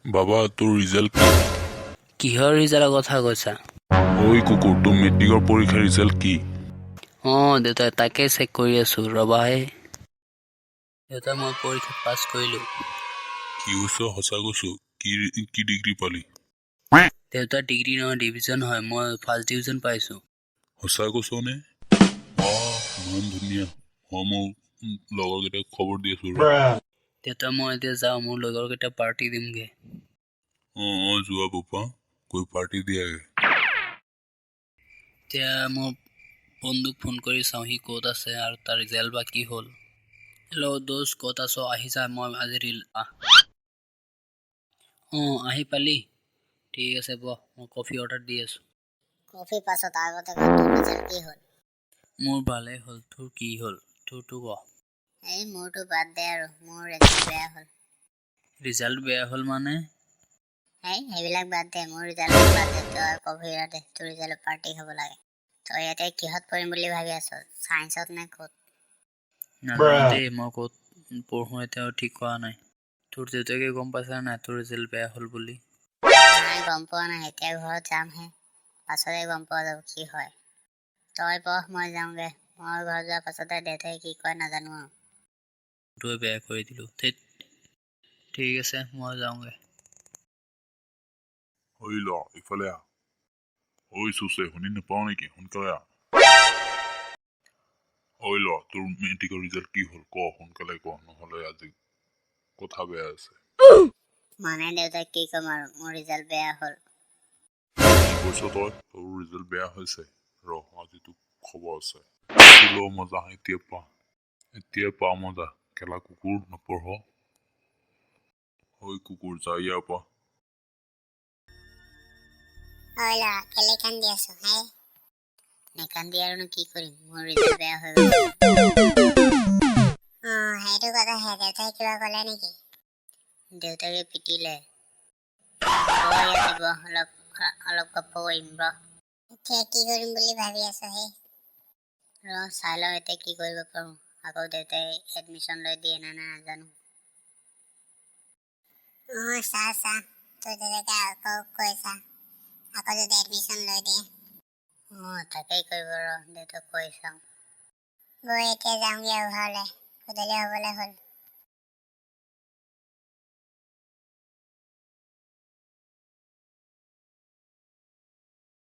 বাবা তোৰ ৰিজাল্ট কি? কিহৰ ৰিজাল্টৰ কথা কৈছা? ঐ কুকুৰ তোৰ মেট্ৰিকৰ পৰীক্ষাৰ ৰিজাল্ট কি? দেউতা তাকে চেক কৰি আছো ৰবাহে। দেউতা মই পৰীক্ষা পাছ কৰিলো। কি কৈছ সঁচা কৈছো? কি ডিগ্ৰী পালি? দেউতা ডিগ্ৰী নহয় ডিভিজন হয়, মই ফাৰ্ষ্ট ডিভিজন পাইছো। সঁচা কৈছ নে? ইমান ধুনীয়া। মোৰ লগৰ কেইটাক খবৰ দি আছো ৰ। দেউতা মই এতিয়া যাওঁ, মোৰ লগৰ কেইটা পাৰ্টি দিমগে। যোৱা বোপা গৈ পাৰ্টি দিয়াগে। এতিয়া মই বন্ধুক ফোন কৰি চাওঁ সি ক'ত আছে আৰু তাৰ ৰিজাল্ট বা কি হ'ল। হেল্ল' দোস্ত ক'ত আছ? আহি যা, মই আজি আহি পালি? ঠিক আছে বহ, মই কফি অৰ্ডাৰ দি আছো। কফি পাছত আগতে তোৰ ৰিজাল্ট কি হ'ল? মোৰ ভালেই হ'ল, তোৰ কি হ'ল? তোৰটো ক। এই মোৰতো বাদ দে আৰু, মোৰ ৰিজাল্ট বেয়া হ'ল। ৰিজাল্ট বেয়া হ'ল মানে? সেইবিলাক বাদ দে, মোৰ ৰিজাল্ট বাদ দে, তই কফি দে, তোৰ ৰিজাল্ট পাৰ্টি হ'ব লাগে। তই ইয়াতে কিহত পঢ়িম বুলি ভাবি আছ? চায়েন্সত নে ক'ত? নাজানো দেই, মই ক'ত পঢ়ো এতিয়াও ঠিক কৰা নাই। তোৰ দেউতাকে গম পাইছা নাই তোৰ ৰিজাল্ট বেয়া হ'ল বুলি? নাই গম পোৱা নাই, এতিয়া ঘৰত যামহে, পাছতে গম পোৱা যাব কি হয়। তই পঢ়, মই যাওঁগে। মই ঘৰত যোৱাৰ পাছতে দেউতাই কি কয় নাজানো আৰু। তই বেয়া কৰি দিলো। ঠিক আছে মই যাওঁগে। ঐ ল ইফালে আহ। ঐ চুচে শুনি নাপাও নেকি? সোনকালে আহ। ঐ ল তোৰ মেট্ৰিকৰ ৰিজাল্ট কি হ'ল? ক সোনকালে ক, নহলে আজি কথা বেয়া আছে। মানে দেউতাক কি ক'ম আৰু, মোৰ ৰিজাল্ট বেয়া হ'ল। কি কৈছ তই? তোৰ ৰিজাল্ট বেয়া হৈছে? ৰ আজি তোক খবৰ আছে। ল মজা এতিয়া পা মজা। কেলা কুকুৰ নপঢ়। ঐ কুকুৰ যা ইয়াৰ পৰা। ঐ ল'ৰা কেলে কান্দি আছো নেকান্দি আৰুনো কি কৰিম, মোৰ ৰিজাল্ট বেয়া হৈ গ'ল। সেইটো কথাহে, দেউতাই কিবা ক'লে নেকি? দেউতাকে পিটিলে। ইয়াতে বহ, অলপ গপ্প কৰিম ৰ। এতিয়া কি কৰিম বুলি ভাবি আছ ৰ চাই লওঁ এতিয়া কি কৰিব পাৰো। আকৌ দেউতাই এডমিশ্যন লৈ দিয়ে নে নাজানো। চা তই দেউতাকে আকৌ কৈছা, আকৌ যদি এডমিশ্যন লৈ দিয়ে। তাকেই কৰিব ৰ, দেউতাক কৈ চাওঁ। গৈ এতিয়া যাওঁগে ঘৰলে, গধূলি হ'বলৈ হ'ল।